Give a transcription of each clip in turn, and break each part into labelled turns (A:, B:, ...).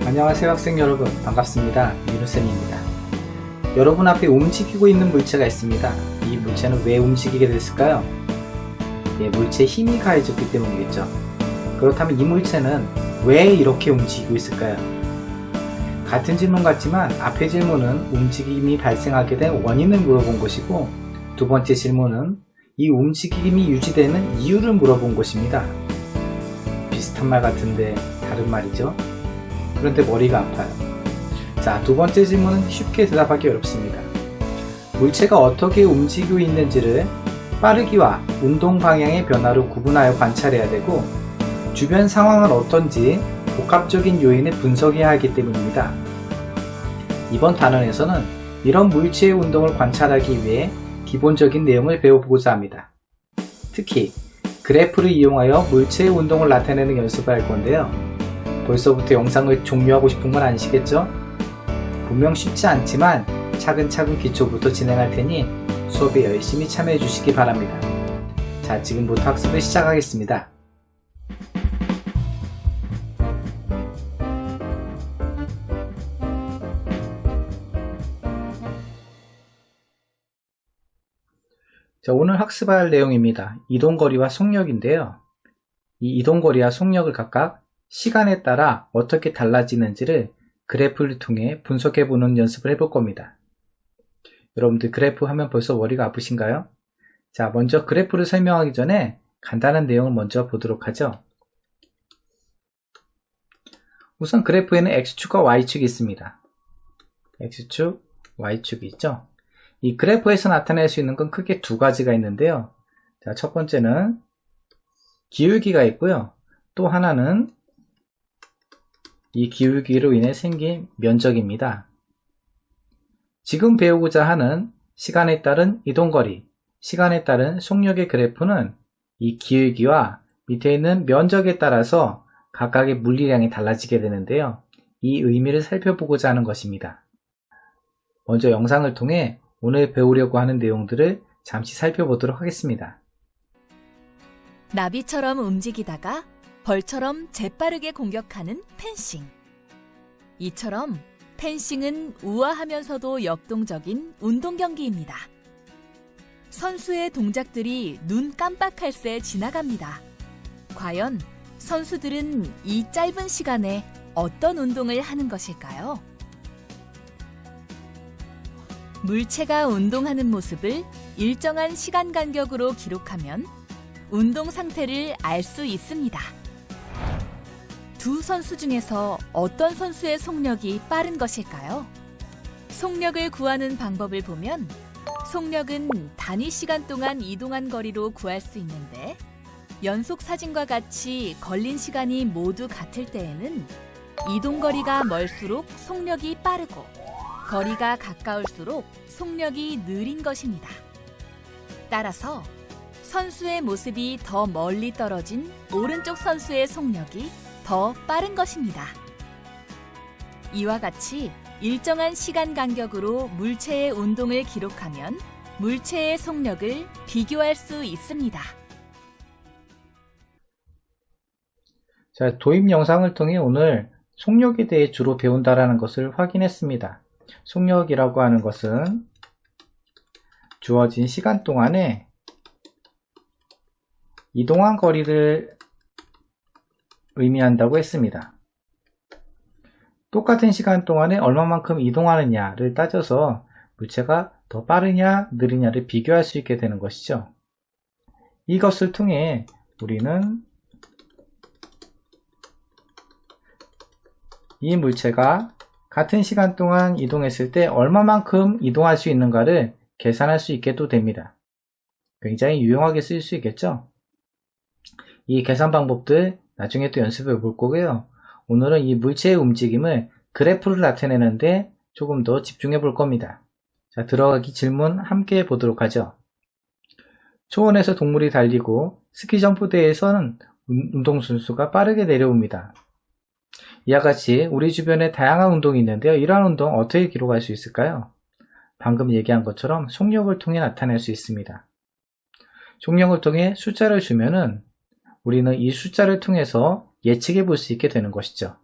A: 안녕하세요 학생 여러분, 반갑습니다. 민우쌤입니다. 여러분 앞에 움직이고 있는 물체가 있습니다. 이 물체는 왜 움직이게 됐을까요? 물체에 힘이 가해졌기 때문이겠죠. 그렇다면 이 물체는 왜 이렇게 움직이고 있을까요? 같은 질문 같지만 앞의 질문은 움직임이 발생하게 된 원인을 물어본 것이고, 두 번째 질문은 이 움직임이 유지되는 이유를 물어본 것입니다. 비슷한 말 같은데 다른 말이죠. 그런데 머리가 아파요. 자, 두 번째 질문은 쉽게 대답하기 어렵습니다. 물체가 어떻게 움직이고 있는지를 빠르기와 운동 방향의 변화로 구분하여 관찰해야 되고, 주변 상황은 어떤지 복합적인 요인을 분석해야 하기 때문입니다. 이번 단원에서는 이런 물체의 운동을 관찰하기 위해 기본적인 내용을 배워보고자 합니다. 특히 그래프를 이용하여 물체의 운동을 나타내는 연습을 할 건데요. 벌써부터 영상을 종료하고 싶은 건 아니시겠죠? 분명 쉽지 않지만 차근차근 기초부터 진행할 테니 수업에 열심히 참여해 주시기 바랍니다. 자, 지금부터 학습을 시작하겠습니다. 자, 오늘 학습할 내용입니다. 이동거리와 속력인데요. 이 이동거리와 속력을 각각 시간에 따라 어떻게 달라지는지를 그래프를 통해 분석해보는 연습을 해볼 겁니다. 여러분들 그래프 하면 벌써 머리가 아프신가요? 자, 먼저 그래프를 설명하기 전에 간단한 내용을 먼저 보도록 하죠. 우선 그래프에는 X축과 Y축이 있습니다. X축, Y축이 있죠. 이 그래프에서 나타낼 수 있는 건 크게 두 가지가 있는데요. 자, 첫 번째는 기울기가 있고요. 또 하나는 이 기울기로 인해 생긴 면적입니다. 지금 배우고자 하는 시간에 따른 이동거리, 시간에 따른 속력의 그래프는 이 기울기와 밑에 있는 면적에 따라서 각각의 물리량이 달라지게 되는데요. 이 의미를 살펴보고자 하는 것입니다. 먼저 영상을 통해 오늘 배우려고 하는 내용들을 잠시 살펴보도록 하겠습니다.
B: 나비처럼 움직이다가 벌처럼 재빠르게 공격하는 펜싱. 이처럼 펜싱은 우아하면서도 역동적인 운동 경기입니다. 선수의 동작들이 눈 깜빡할 새 지나갑니다. 과연 선수들은 이 짧은 시간에 어떤 운동을 하는 것일까요? 물체가 운동하는 모습을 일정한 시간 간격으로 기록하면 운동 상태를 알 수 있습니다. 두 선수 중에서 어떤 선수의 속력이 빠른 것일까요? 속력을 구하는 방법을 보면 속력은 단위 시간 동안 이동한 거리로 구할 수 있는데, 연속 사진과 같이 걸린 시간이 모두 같을 때에는 이동거리가 멀수록 속력이 빠르고 거리가 가까울수록 속력이 느린 것입니다. 따라서 선수의 모습이 더 멀리 떨어진 오른쪽 선수의 속력이 더 빠른 것입니다. 이와 같이 일정한 시간 간격으로 물체의 운동을 기록하면 물체의 속력을 비교할 수 있습니다.
A: 자, 도입 영상을 통해 오늘 속력에 대해 주로 배운다라는 것을 확인했습니다. 속력이라고 하는 것은 주어진 시간 동안에 이동한 거리를 의미한다고 했습니다. 똑같은 시간 동안에 얼마만큼 이동하느냐를 따져서 물체가 더 빠르냐 느리냐를 비교할 수 있게 되는 것이죠. 이것을 통해 우리는 이 물체가 같은 시간 동안 이동했을 때 얼마만큼 이동할 수 있는가를 계산할 수 있게도 됩니다. 굉장히 유용하게 쓰일 수 있겠죠? 이 계산 방법들 나중에 또 연습해 볼 거고요. 오늘은 이 물체의 움직임을 그래프를 나타내는데 조금 더 집중해 볼 겁니다. 자, 들어가기 질문 함께 보도록 하죠. 초원에서 동물이 달리고 스키 점프대에서는 운동선수가 빠르게 내려옵니다. 이와 같이 우리 주변에 다양한 운동이 있는데요. 이러한 운동 어떻게 기록할 수 있을까요? 방금 얘기한 것처럼 속력을 통해 나타낼 수 있습니다. 속력을 통해 숫자를 주면은 우리는 이 숫자를 통해서 예측해 볼 수 있게 되는 것이죠.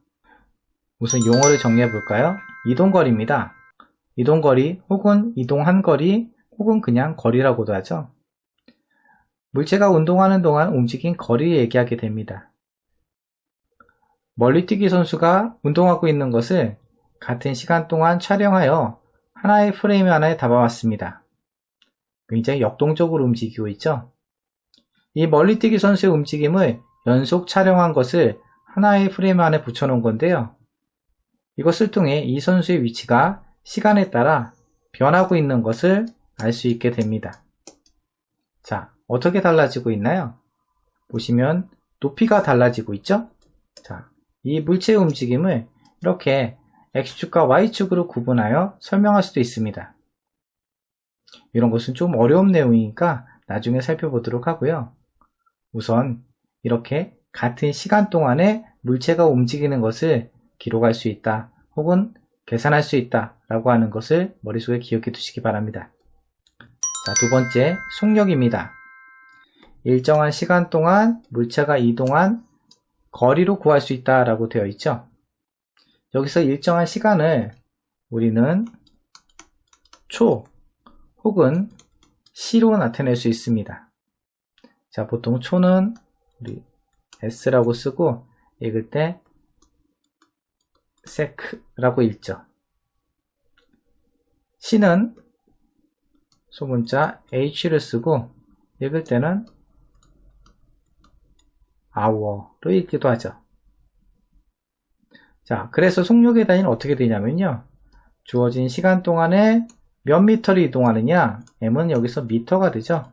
A: 우선 용어를 정리해 볼까요? 이동거리입니다. 이동거리 혹은 이동한 거리 혹은 그냥 거리라고도 하죠. 물체가 운동하는 동안 움직인 거리를 얘기하게 됩니다. 멀리뛰기 선수가 운동하고 있는 것을 같은 시간 동안 촬영하여 하나의 프레임 하나에 담아왔습니다. 굉장히 역동적으로 움직이고 있죠. 이 멀리뛰기 선수의 움직임을 연속 촬영한 것을 하나의 프레임 안에 붙여놓은 건데요. 이것을 통해 이 선수의 위치가 시간에 따라 변하고 있는 것을 알 수 있게 됩니다. 자, 어떻게 달라지고 있나요? 보시면 높이가 달라지고 있죠? 자, 이 물체의 움직임을 이렇게 X축과 Y축으로 구분하여 설명할 수도 있습니다. 이런 것은 좀 어려운 내용이니까 나중에 살펴보도록 하고요. 우선 이렇게 같은 시간 동안에 물체가 움직이는 것을 기록할 수 있다 혹은 계산할 수 있다 라고 하는 것을 머릿속에 기억해 두시기 바랍니다. 자, 두 번째, 속력입니다. 일정한 시간 동안 물체가 이동한 거리로 구할 수 있다 라고 되어 있죠. 여기서 일정한 시간을 우리는 초 혹은 시로 나타낼 수 있습니다. 자, 보통 초는 우리 S라고 쓰고 읽을 때 sec라고 읽죠. 시는 소문자 H를 쓰고 읽을 때는 hour로 읽기도 하죠. 자, 그래서 속력의 단위는 어떻게 되냐면요. 주어진 시간 동안에 몇 미터를 이동하느냐, M은 여기서 미터가 되죠.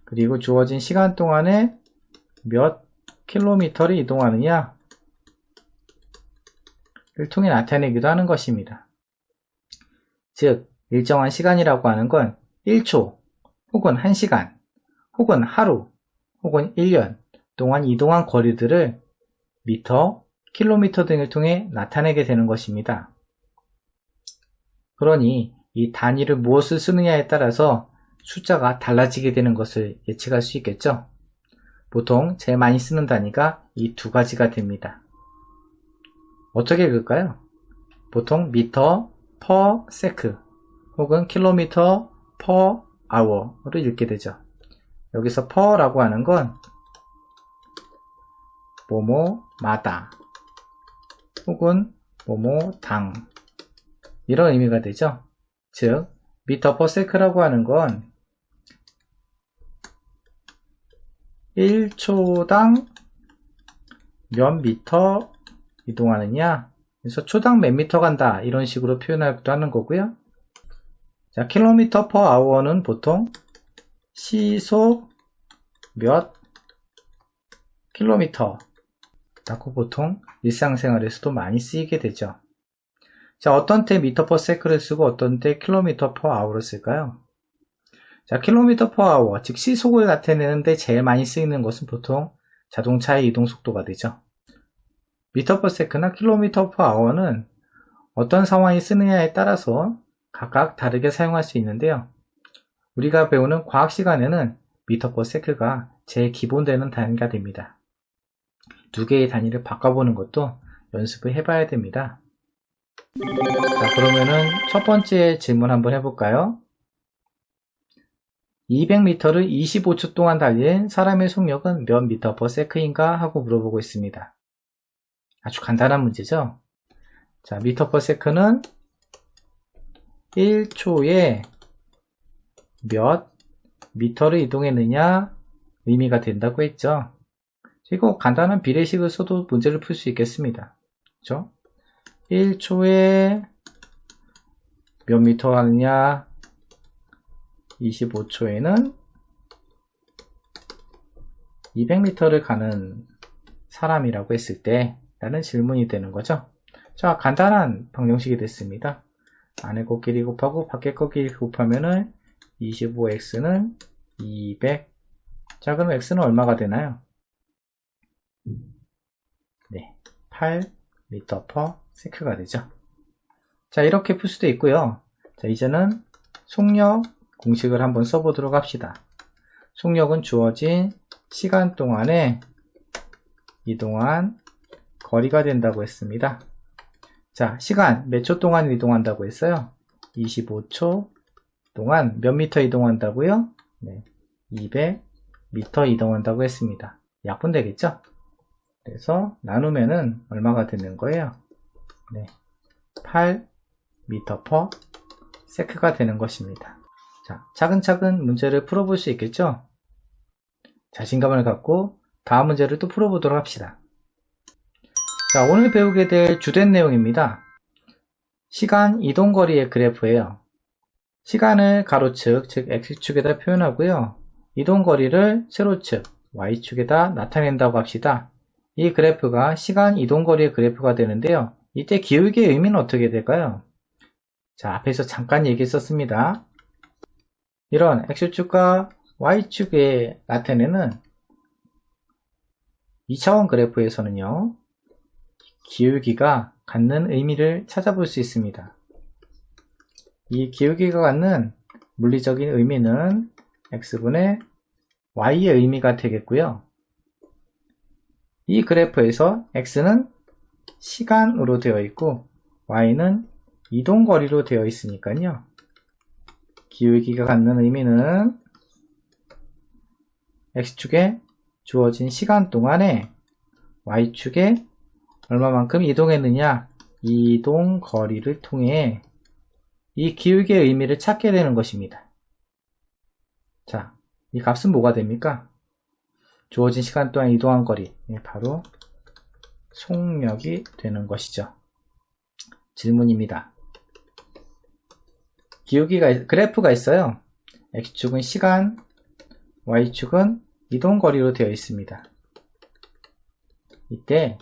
A: 그리고 주어진 시간 동안에 몇 킬로미터를 이동하느냐 를 통해 나타내기도 하는 것입니다. 즉, 일정한 시간이라고 하는 건 1초 혹은 1시간 혹은 하루 혹은 1년 동안 이동한 거리들을 미터, 킬로미터 등을 통해 나타내게 되는 것입니다. 그러니 이 단위를 무엇을 쓰느냐에 따라서 숫자가 달라지게 되는 것을 예측할 수 있겠죠. 보통 제일 많이 쓰는 단위가 이 두 가지가 됩니다. 어떻게 읽을까요? 보통 미터 per sec 혹은 킬로미터 per hour로 읽게 되죠. 여기서 per라고 하는 건 뭐뭐마다 혹은 뭐뭐당 이런 의미가 되죠. 즉, 미터 per sec라고 하는 건 1초당 몇 미터 이동하느냐, 그래서 초당 몇 미터 간다 이런 식으로 표현하기도 하는 거고요. 자, 킬로미터 per hour는 보통 시속 몇 킬로미터 라고 보통 일상생활에서도 많이 쓰이게 되죠. 자, 어떤 때 미터 per sec를 쓰고 어떤 때 킬로미터 per hour를 쓸까요? 자, 킬로미터 per hour, 즉 시속을 나타내는데 제일 많이 쓰이는 것은 보통 자동차의 이동 속도가 되죠. 미터 per sec나 킬로미터 per hour는 어떤 상황이 쓰느냐에 따라서 각각 다르게 사용할 수 있는데요. 우리가 배우는 과학 시간에는 미터 per sec가 제일 기본되는 단위가 됩니다. 두 개의 단위를 바꿔보는 것도 연습을 해봐야 됩니다. 자, 그러면은 첫 번째 질문 한번 해볼까요? 200m를 25초 동안 달린 사람의 속력은 몇 미터 per sec인가 하고 물어보고 있습니다. 아주 간단한 문제죠. 자, 미터 per sec는 1초에 몇 미터를 이동했느냐 의미가 된다고 했죠. 이거 간단한 비례식을 써도 문제를 풀 수 있겠습니다. 그렇죠? 1초에 몇 미터 하느냐, 25초에는 200m를 가는 사람이라고 했을 때 라는 질문이 되는 거죠. 자, 간단한 방정식이 됐습니다. 안에 거 길이 곱하고 밖에 거 길이 곱하면은 25x는 200. 자, 그럼 x는 얼마가 되나요? 네, 8m per sec가 되죠. 자, 이렇게 풀 수도 있고요. 자, 이제는 속력 공식을 한번 써보도록 합시다. 속력은 주어진 시간 동안에 이동한 거리가 된다고 했습니다. 자, 시간 몇 초 동안 이동한다고 했어요? 25초 동안 몇 미터 이동한다고요? 네, 200m 이동한다고 했습니다. 약분 되겠죠? 그래서 나누면은 얼마가 되는 거예요? 네, 8m/s가 되는 것입니다. 자, 차근차근 문제를 풀어볼 수 있겠죠? 자신감을 갖고 다음 문제를 또 풀어보도록 합시다. 자, 오늘 배우게 될 주된 내용입니다. 시간 이동거리의 그래프예요. 시간을 가로축, 즉 x축에다 표현하고요. 이동거리를 세로축, y축에다 나타낸다고 합시다. 이 그래프가 시간 이동거리의 그래프가 되는데요. 이때 기울기의 의미는 어떻게 될까요? 자, 앞에서 잠깐 얘기했었습니다. 이런 x축과 y축에 나타내는 2차원 그래프에서는요, 기울기가 갖는 의미를 찾아볼 수 있습니다. 이 기울기가 갖는 물리적인 의미는 x분의 y의 의미가 되겠고요. 이 그래프에서 x는 시간으로 되어 있고 y는 이동거리로 되어 있으니까요. 기울기가 갖는 의미는 x축에 주어진 시간 동안에 y축에 얼마만큼 이동했느냐, 이동거리를 통해 이 기울기의 의미를 찾게 되는 것입니다. 자, 이 값은 뭐가 됩니까? 주어진 시간 동안 이동한 거리, 바로 속력이 되는 것이죠. 질문입니다. 그래프가 있어요. x축은 시간, y축은 이동거리로 되어 있습니다. 이때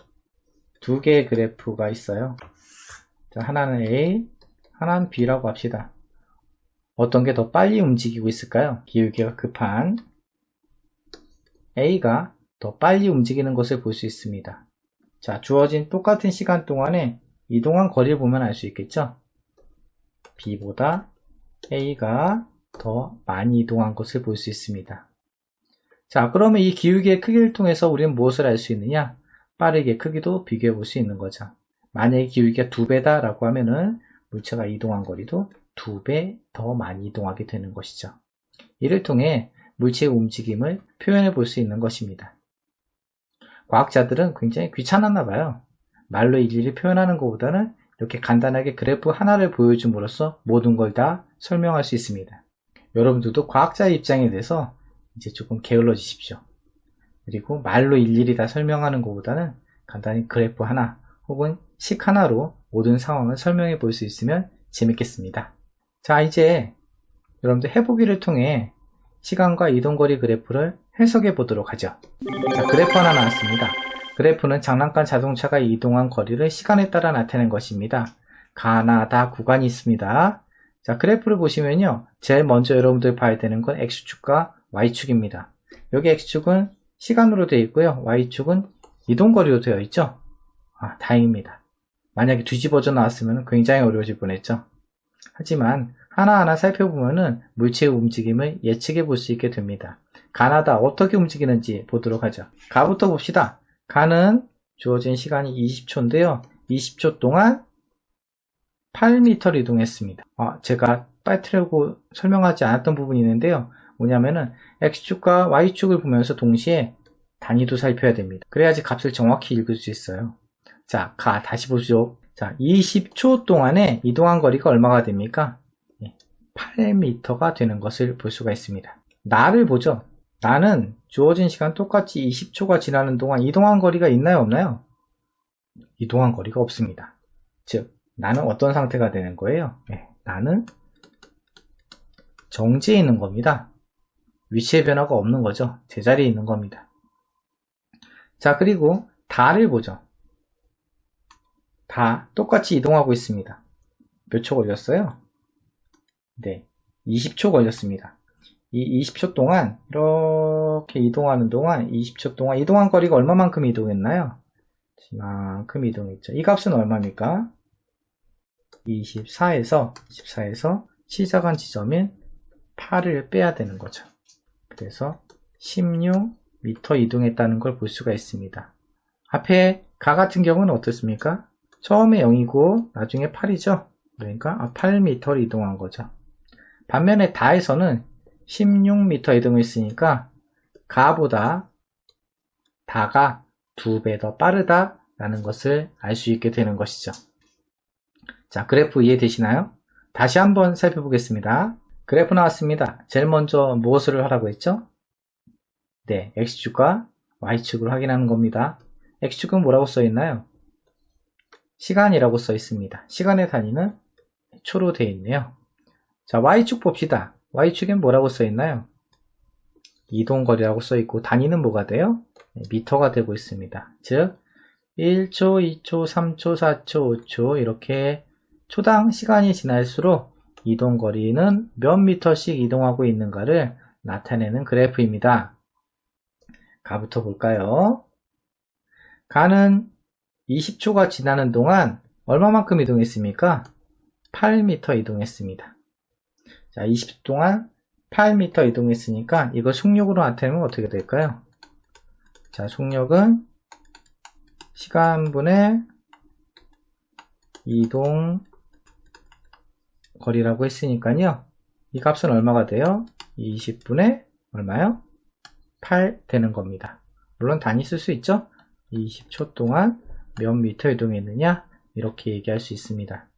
A: 두 개의 그래프가 있어요. 자, 하나는 A, 하나는 B라고 합시다. 어떤 게 더 빨리 움직이고 있을까요? 기울기가 급한 A가 더 빨리 움직이는 것을 볼 수 있습니다. 자, 주어진 똑같은 시간 동안에 이동한 거리를 보면 알 수 있겠죠? B보다 A가 더 많이 이동한 것을 볼 수 있습니다. 자, 그러면 이 기울기의 크기를 통해서 우리는 무엇을 알 수 있느냐? 빠르기의 크기도 비교해 볼 수 있는 거죠. 만약에 기울기가 2배다 라고 하면은 물체가 이동한 거리도 2배 더 많이 이동하게 되는 것이죠. 이를 통해 물체의 움직임을 표현해 볼 수 있는 것입니다. 과학자들은 굉장히 귀찮았나 봐요. 말로 일일이 표현하는 것보다는 이렇게 간단하게 그래프 하나를 보여줌으로써 모든 걸 다 설명할 수 있습니다. 여러분들도 과학자의 입장에 대해서 이제 조금 게을러지십시오. 그리고 말로 일일이 다 설명하는 것보다는 간단히 그래프 하나 혹은 식 하나로 모든 상황을 설명해 볼 수 있으면 재밌겠습니다. 자, 이제 여러분들 해보기를 통해 시간과 이동거리 그래프를 해석해 보도록 하죠. 자, 그래프 하나 나왔습니다. 그래프는 장난감 자동차가 이동한 거리를 시간에 따라 나타낸 것입니다. 가나다 구간이 있습니다. 자, 그래프를 보시면요, 제일 먼저 여러분들 봐야 되는 건 x축과 y축입니다. 여기 x축은 시간으로 되어 있고요, y축은 이동거리로 되어 있죠. 다행입니다. 만약에 뒤집어져 나왔으면 굉장히 어려워질 뻔했죠. 하지만 하나하나 살펴보면은 물체의 움직임을 예측해 볼 수 있게 됩니다. 가나다 어떻게 움직이는지 보도록 하죠. 가부터 봅시다. 가는 주어진 시간이 20초인데요. 20초 동안 8m를 이동했습니다. 제가 빠뜨리고 설명하지 않았던 부분이 있는데요. 뭐냐면은 x축과 y축을 보면서 동시에 단위도 살펴야 됩니다. 그래야지 값을 정확히 읽을 수 있어요. 자, 다시 보죠. 자, 20초 동안에 이동한 거리가 얼마가 됩니까? 8m가 되는 것을 볼 수가 있습니다. 나를 보죠. 나는 주어진 시간 똑같이 20초가 지나는 동안 이동한 거리가 있나요, 없나요? 이동한 거리가 없습니다. 즉, 나는 어떤 상태가 되는 거예요? 나는 정지해 있는 겁니다. 위치의 변화가 없는 거죠. 제자리에 있는 겁니다. 자, 그리고 다를 보죠. 다 똑같이 이동하고 있습니다. 몇 초 걸렸어요? 네, 20초 걸렸습니다. 이 20초 동안 이렇게 이동하는 동안 20초 동안 이동한 거리가 얼마만큼 이동했나요? 이만큼 이동했죠. 이 값은 얼마입니까? 14에서 시작한 지점인 8을 빼야 되는 거죠. 그래서 16m 이동했다는 걸 볼 수가 있습니다. 앞에 가 같은 경우는 어떻습니까? 처음에 0이고 나중에 8이죠. 그러니까 8m를 이동한 거죠. 반면에 다에서는 16m 이동했으니까 가보다 다가 2배 더 빠르다라는 것을 알 수 있게 되는 것이죠. 자, 그래프 이해되시나요? 다시 한번 살펴보겠습니다. 그래프 나왔습니다. 제일 먼저 무엇을 하라고 했죠? 네, X축과 Y축을 확인하는 겁니다. X축은 뭐라고 써 있나요? 시간이라고 써 있습니다. 시간의 단위는 초로 되어 있네요. 자, Y축 봅시다. Y축엔 뭐라고 써 있나요? 이동거리라고 써 있고 단위는 뭐가 돼요? 미터가 되고 있습니다. 즉 1초, 2초, 3초, 4초, 5초 이렇게 초당 시간이 지날수록 이동거리는 몇 미터씩 이동하고 있는가를 나타내는 그래프입니다. 가부터 볼까요? 가는 20초가 지나는 동안 얼마만큼 이동했습니까? 8m 이동했습니다. 자, 20초 동안 8m 이동했으니까 이거 속력으로 나타내면 어떻게 될까요? 자, 속력은 시간분의 이동 거리라고 했으니까요. 이 값은 얼마가 돼요? 20분의 얼마요? 8 되는 겁니다. 물론 단위 쓸 수 있죠? 20초 동안 몇 미터 이동했느냐? 이렇게 얘기할 수 있습니다.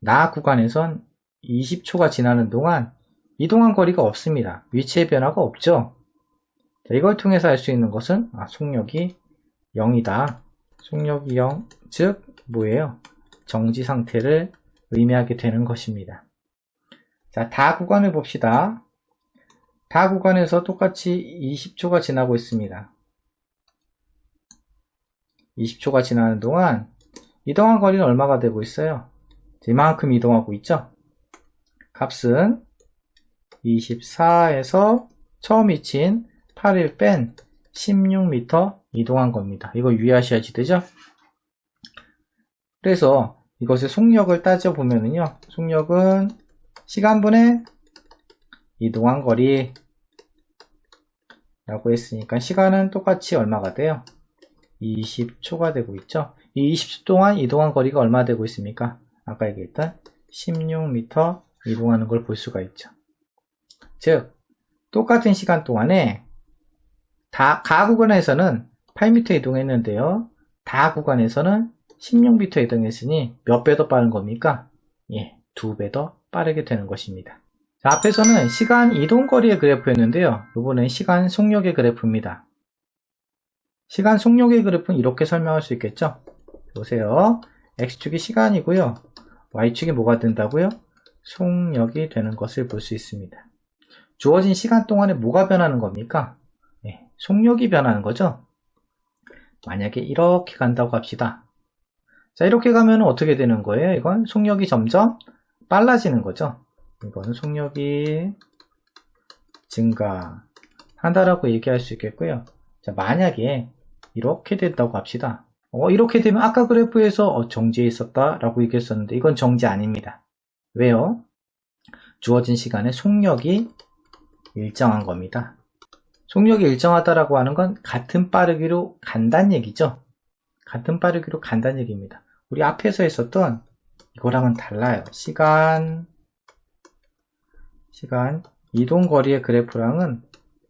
A: 나 구간에선 20초가 지나는 동안 이동한 거리가 없습니다. 위치의 변화가 없죠? 자, 이걸 통해서 알 수 있는 것은 속력이 0이다. 속력이 0, 즉 뭐예요? 정지 상태를 의미하게 되는 것입니다. 자, 다 구간을 봅시다. 다 구간에서 똑같이 20초가 지나고 있습니다. 20초가 지나는 동안 이동한 거리는 얼마가 되고 있어요? 이만큼 이동하고 있죠? 값은 24에서 처음 위치인 8을 뺀 16m 이동한 겁니다. 이거 유의하셔야지 되죠? 그래서 이것의 속력을 따져보면요. 속력은 시간분의 이동한 거리 라고 했으니까 시간은 똑같이 얼마가 돼요? 20초가 되고 있죠? 이 20초 동안 이동한 거리가 얼마 되고 있습니까? 아까 얘기했던 16m 이동하는 걸 볼 수가 있죠. 즉 똑같은 시간 동안에 가 구간에서는 8m 이동했는데요. 다 구간에서는 16m 이동했으니 몇 배 더 빠른 겁니까? 예, 2배 더 빠르게 되는 것입니다. 자, 앞에서는 시간 이동거리의 그래프였는데요. 이번엔 시간 속력의 그래프입니다. 시간 속력의 그래프는 이렇게 설명할 수 있겠죠? 보세요. X축이 시간이고요. Y축이 뭐가 된다고요? 속력이 되는 것을 볼 수 있습니다. 주어진 시간 동안에 뭐가 변하는 겁니까? 예, 속력이 변하는 거죠. 만약에 이렇게 간다고 합시다. 자, 이렇게 가면 어떻게 되는 거예요? 이건 속력이 점점 빨라지는 거죠. 이거는 속력이 증가한다라고 얘기할 수 있겠고요. 자, 만약에 이렇게 된다고 합시다. 이렇게 되면 아까 그래프에서 정지해 있었다라고 얘기했었는데 이건 정지 아닙니다. 왜요? 주어진 시간에 속력이 일정한 겁니다. 속력이 일정하다라고 하는 건 같은 빠르기로 간다는 얘기죠. 같은 빠르기로 간다는 얘기입니다. 우리 앞에서 했었던 이거랑은 달라요. 시간 이동거리의 그래프랑은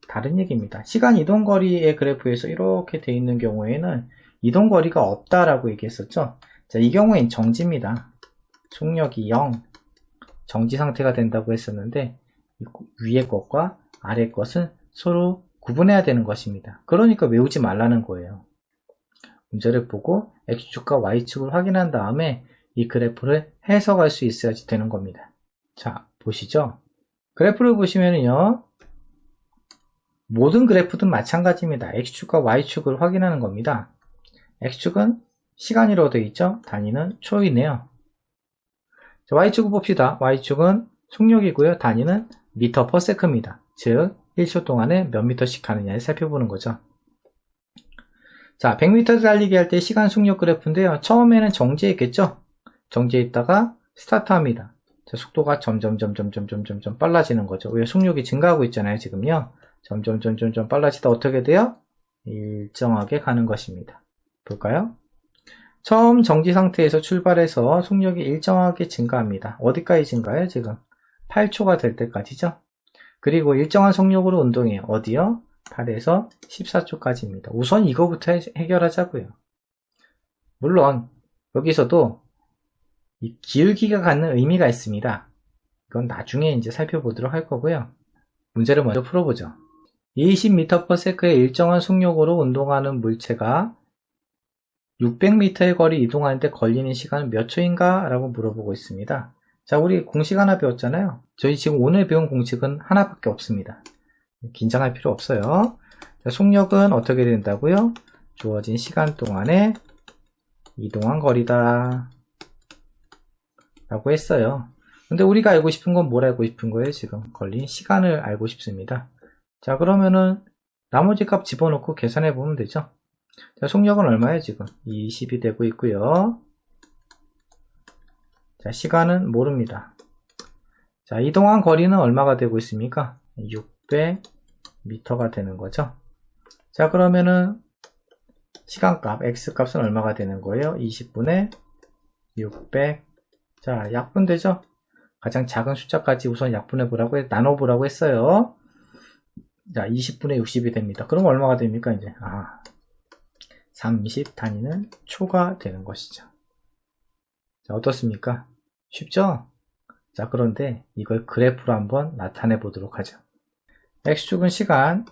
A: 다른 얘기입니다. 시간 이동거리의 그래프에서 이렇게 돼 있는 경우에는 이동거리가 없다라고 얘기했었죠. 자, 이 경우엔 정지입니다. 속력이 0 정지 상태가 된다고 했었는데 위에 것과 아래 것은 서로 구분해야 되는 것입니다. 그러니까 외우지 말라는 거예요. 문제를 보고 X축과 Y축을 확인한 다음에 이 그래프를 해석할 수 있어야지 되는 겁니다. 자, 보시죠. 그래프를 보시면요. 모든 그래프든 마찬가지입니다. X축과 Y축을 확인하는 겁니다. X축은 시간이라고 되어 있죠. 단위는 초이네요. 자, Y축을 봅시다. Y축은 속력이고요. 단위는 미터 퍼 세크입니다. 즉 1초 동안에 몇 미터씩 가느냐를 살펴보는 거죠. 자, 100m 달리기 할 때 시간 속력 그래프인데요. 처음에는 정지해 있겠죠. 정지해 있다가 스타트합니다. 자, 속도가 점점 빨라지는 거죠. 왜? 속력이 증가하고 있잖아요. 지금요. 점점 빨라지다 어떻게 돼요? 일정하게 가는 것입니다. 볼까요? 처음 정지 상태에서 출발해서 속력이 일정하게 증가합니다. 어디까지 증가해요? 지금 8초가 될 때까지죠. 그리고 일정한 속력으로 운동해요. 어디요? 8에서 14초까지입니다. 우선 이거부터 해결하자고요. 물론 여기서도 이 기울기가 갖는 의미가 있습니다. 이건 나중에 이제 살펴보도록 할 거고요. 문제를 먼저 풀어보죠. 20m/s의 일정한 속력으로 운동하는 물체가 600m의 거리 이동하는데 걸리는 시간은 몇 초인가? 라고 물어보고 있습니다. 자, 우리 공식 하나 배웠잖아요. 저희 지금 오늘 배운 공식은 하나밖에 없습니다. 긴장할 필요 없어요. 자, 속력은 어떻게 된다고요? 주어진 시간 동안에 이동한 거리다 라고 했어요. 근데 우리가 알고 싶은 건 뭘 알고 싶은 거예요? 지금 걸린 시간을 알고 싶습니다. 자, 그러면은 나머지 값 집어넣고 계산해 보면 되죠. 자, 속력은 얼마예요? 지금 20이 되고 있고요. 자, 시간은 모릅니다. 자, 이동한 거리는 얼마가 되고 있습니까? 600m가 되는 거죠. 자, 그러면은 시간값 x값은 얼마가 되는 거예요? 20분의 600. 자, 약분되죠? 가장 작은 숫자까지 우선 약분해 보라고 나눠 보라고 했어요. 자, 20분의 60이 됩니다. 그럼 얼마가 됩니까? 이제 30 단위는 초가 되는 것이죠. 자, 어떻습니까? 쉽죠? 자, 그런데 이걸 그래프로 한번 나타내 보도록 하죠. x축은 시간,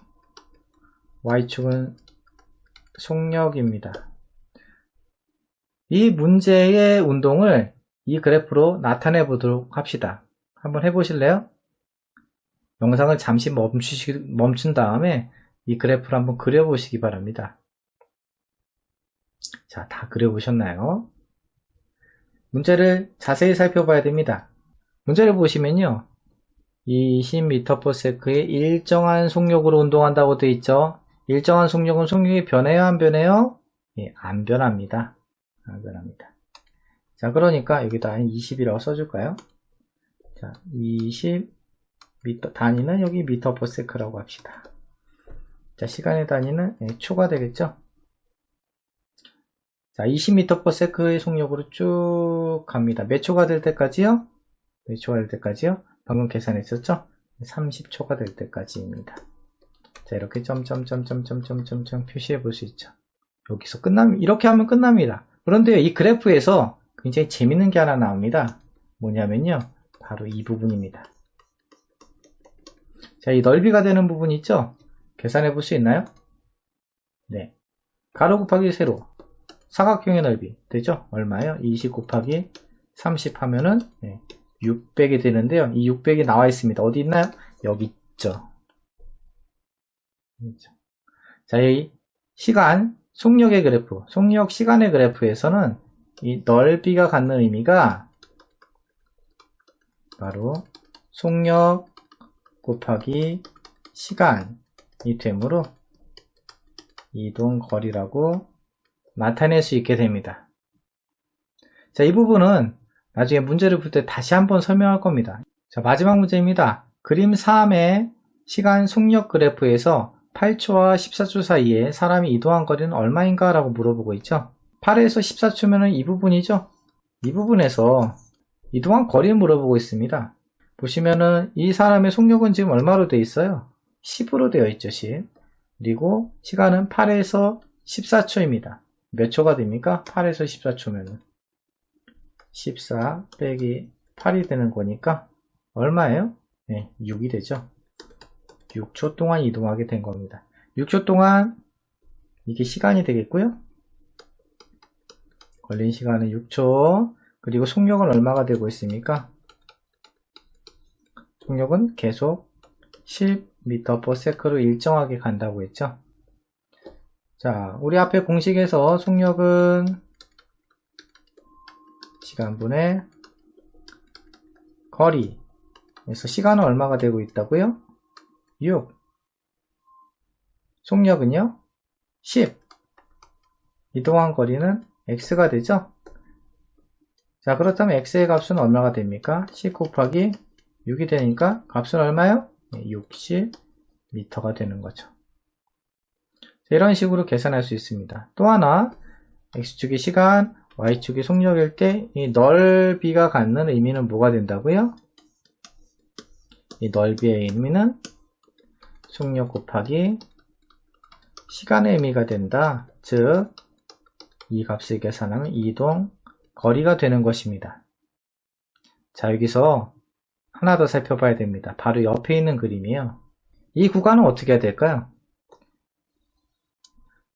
A: y축은 속력입니다. 이 문제의 운동을 이 그래프로 나타내 보도록 합시다. 한번 해보실래요? 영상을 잠시 멈춘 다음에 이 그래프를 한번 그려보시기 바랍니다. 자, 다 그려보셨나요? 문제를 자세히 살펴봐야 됩니다. 문제를 보시면요. 20m/s의 일정한 속력으로 운동한다고 되어 있죠. 일정한 속력은 속력이 변해요? 안 변해요? 예, 안 변합니다. 안 변합니다. 자, 그러니까 여기다 20이라고 써줄까요? 자, 20m 단위는 여기 m/s라고 합시다. 자, 시간의 단위는 초가 되겠죠? 자, 20m/s의 속력으로 쭉 갑니다. 몇 초가 될 때까지요? 몇 초가 될 때까지요? 방금 계산했었죠? 30초가 될 때까지입니다. 자, 이렇게 점점점점점점점 표시해 볼 수 있죠. 여기서 이렇게 하면 끝납니다. 그런데요, 이 그래프에서 굉장히 재밌는 게 하나 나옵니다. 뭐냐면요, 바로 이 부분입니다. 자, 이 넓이가 되는 부분 있죠? 계산해 볼 수 있나요? 네. 가로 곱하기 세로. 사각형의 넓이 되죠? 얼마예요? 20 곱하기 30 하면은 600이 되는데요. 이 600이 나와 있습니다. 어디 있나요? 여기 있죠. 자, 이 시간, 속력의 그래프, 속력 시간의 그래프에서는 이 넓이가 갖는 의미가 바로 속력 곱하기 시간이 되므로 이동 거리라고 나타낼 수 있게 됩니다. 자, 이 부분은 나중에 문제를 풀 때 다시 한번 설명할 겁니다. 자, 마지막 문제입니다. 그림 3의 시간 속력 그래프에서 8초와 14초 사이에 사람이 이동한 거리는 얼마인가? 라고 물어보고 있죠. 8에서 14초면은 이 부분이죠. 이 부분에서 이동한 거리를 물어보고 있습니다. 보시면은 이 사람의 속력은 지금 얼마로 되어 있어요? 10으로 되어 있죠, 10. 그리고 시간은 8에서 14초입니다. 몇 초가 됩니까? 8에서 14초면은 14 빼기 8이 되는 거니까 얼마예요? 네, 6이 되죠. 6초 동안 이동하게 된 겁니다. 6초 동안 이게 시간이 되겠고요. 걸린 시간은 6초. 그리고 속력은 얼마가 되고 있습니까? 속력은 계속 10m/s로 일정하게 간다고 했죠. 자, 우리 앞에 공식에서 속력은 시간분의 거리. 그래서 시간은 얼마가 되고 있다고요? 6. 속력은요? 10. 이동한 거리는 x가 되죠? 자, 그렇다면 x의 값은 얼마가 됩니까? 10 곱하기 6이 되니까 값은 얼마요? 60m가 되는 거죠. 자, 이런 식으로 계산할 수 있습니다. 또 하나, x축이 시간, y축이 속력일 때 이 넓이가 갖는 의미는 뭐가 된다고요? 이 넓이의 의미는 속력 곱하기 시간의 의미가 된다. 즉, 이 값을 계산하면 이동 거리가 되는 것입니다. 자, 여기서 하나 더 살펴봐야 됩니다. 바로 옆에 있는 그림이에요. 이 구간은 어떻게 해야 될까요?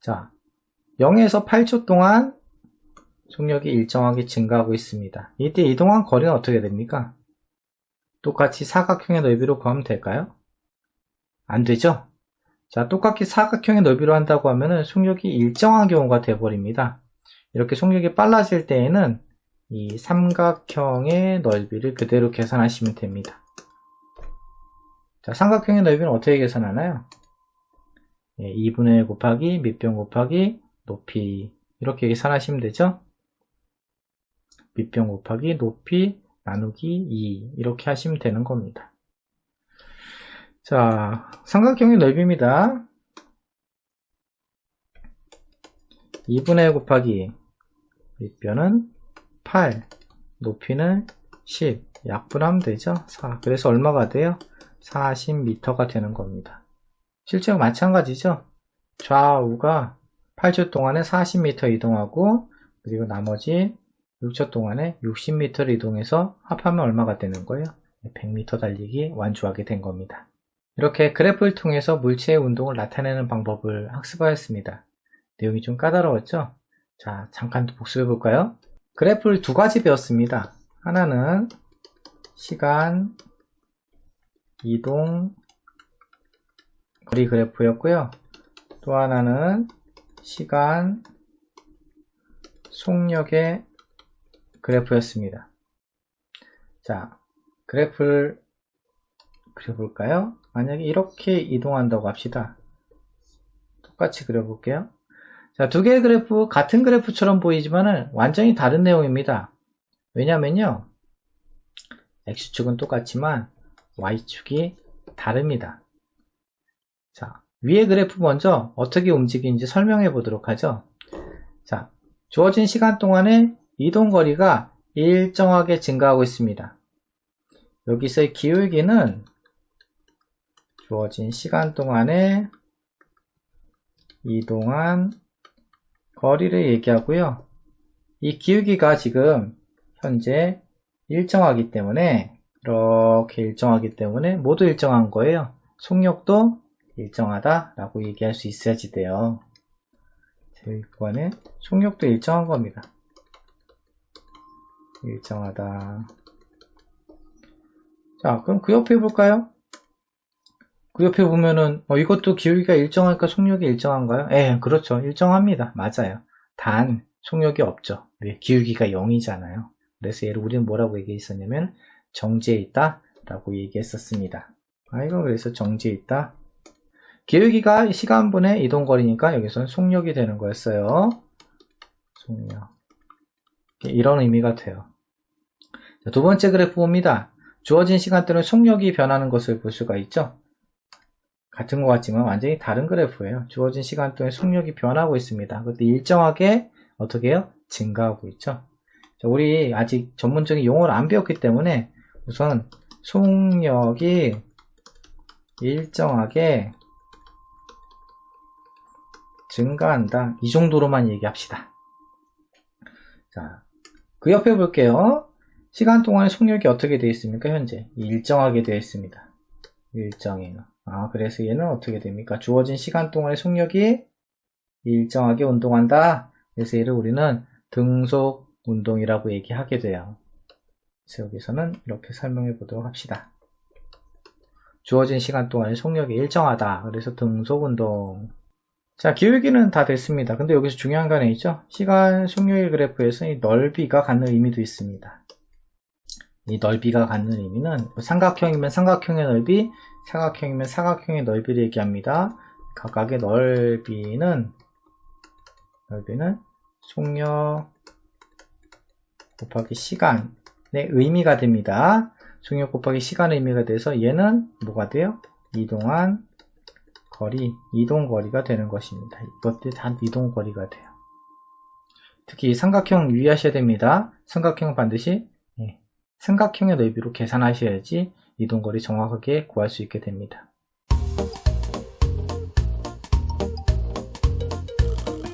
A: 자, 0에서 8초 동안 속력이 일정하게 증가하고 있습니다. 이때 이동한 거리는 어떻게 됩니까? 똑같이 사각형의 넓이로 구하면 될까요? 안 되죠? 자, 똑같이 사각형의 넓이로 한다고 하면은 속력이 일정한 경우가 되어버립니다. 이렇게 속력이 빨라질 때에는 이 삼각형의 넓이를 그대로 계산하시면 됩니다. 자, 삼각형의 넓이는 어떻게 계산하나요? 2분의 1 곱하기 밑변 곱하기 높이, 이렇게 계산하시면 되죠? 밑변 곱하기 높이 나누기 2, 이렇게 하시면 되는 겁니다. 자, 삼각형의 넓이입니다. 2분의 1 곱하기 밑변은 8, 높이는 10, 약분하면 되죠? 4. 그래서 얼마가 돼요? 40m가 되는 겁니다. 실제로 마찬가지죠? 좌우가 8초 동안에 40m 이동하고, 그리고 나머지 6초 동안에 60m를 이동해서 합하면 얼마가 되는 거예요? 100m 달리기 완주하게 된 겁니다. 이렇게 그래프를 통해서 물체의 운동을 나타내는 방법을 학습하였습니다. 내용이 좀 까다로웠죠? 자, 잠깐 복습해 볼까요? 그래프를 두 가지 배웠습니다. 하나는 시간, 이동, 거리 그래프였고요. 또 하나는 시간, 속력의 그래프였습니다. 자, 그래프를 그려볼까요? 만약에 이렇게 이동한다고 합시다. 똑같이 그려볼게요. 자, 두 개의 그래프, 같은 그래프처럼 보이지만 완전히 다른 내용입니다. 왜냐면요, X축은 똑같지만 Y축이 다릅니다. 자, 위의 그래프 먼저 어떻게 움직이는지 설명해 보도록 하죠. 자, 주어진 시간 동안에 이동거리가 일정하게 증가하고 있습니다. 여기서의 기울기는 주어진 시간 동안에 이동한 거리를 얘기하고요. 이 기울기가 지금 현재 일정하기 때문에, 이렇게 일정하기 때문에 모두 일정한 거예요. 속력도 일정하다라고 얘기할 수 있어야지 돼요. 이번에 속력도 일정한 겁니다. 일정하다. 자, 그럼 그 옆에 볼까요? 그 옆에 보면은 이것도 기울기가 일정하니까 속력이 일정한가요? 예, 그렇죠. 일정합니다. 맞아요. 단 속력이 없죠. 왜? 기울기가 0이잖아요. 그래서 얘를 우리는 뭐라고 얘기했었냐면 정지해 있다 라고 얘기했었습니다. 이거 그래서 정지해 있다. 기울기가 시간분의 이동거리니까 여기서는 속력이 되는 거였어요. 속력. 이런 의미가 돼요. 자, 두 번째 그래프 봅니다. 주어진 시간대는 속력이 변하는 것을 볼 수가 있죠. 같은 것 같지만 완전히 다른 그래프예요. 주어진 시간 동안 속력이 변하고 있습니다. 그런데 일정하게 어떻게 해요? 증가하고 있죠. 자, 우리 아직 전문적인 용어를 안 배웠기 때문에 우선 속력이 일정하게 증가한다. 이 정도로만 얘기합시다. 자, 그 옆에 볼게요. 시간 동안의 속력이 어떻게 되어 있습니까? 현재 일정하게 되어 있습니다. 일정해요. 그래서 얘는 어떻게 됩니까? 주어진 시간 동안의 속력이 일정하게 운동한다. 그래서 얘를 우리는 등속 운동이라고 얘기하게 돼요. 그래서 여기서는 이렇게 설명해 보도록 합시다. 주어진 시간 동안의 속력이 일정하다. 그래서 등속 운동. 자, 기울기는 다 됐습니다. 근데 여기서 중요한 거 하나 있죠? 시간 속력의 그래프에서 이 넓이가 갖는 의미도 있습니다. 이 넓이가 갖는 의미는 삼각형이면 삼각형의 넓이, 사각형이면 사각형의 넓이를 얘기합니다. 각각의 넓이는 속력 곱하기 시간의 의미가 됩니다. 속력 곱하기 시간의 의미가 돼서 얘는 뭐가 돼요? 이동한 거리, 이동거리가 되는 것입니다. 이것들이 다 이동거리가 돼요. 특히 삼각형 유의하셔야 됩니다. 삼각형 반드시 삼각형의 넓이로 계산하셔야지 이동거리 정확하게 구할 수 있게 됩니다.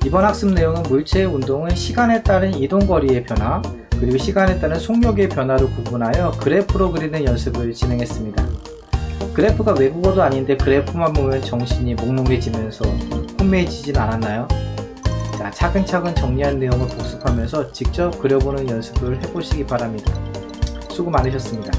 A: 이번 학습 내용은 물체의 운동은 시간에 따른 이동거리의 변화, 그리고 시간에 따른 속력의 변화를 구분하여 그래프로 그리는 연습을 진행했습니다. 그래프가 외국어도 아닌데 그래프만 보면 정신이 몽롱해지면서 혼미해지진 않았나요? 자, 차근차근 정리한 내용을 복습하면서 직접 그려보는 연습을 해보시기 바랍니다. 수고 많으셨습니다.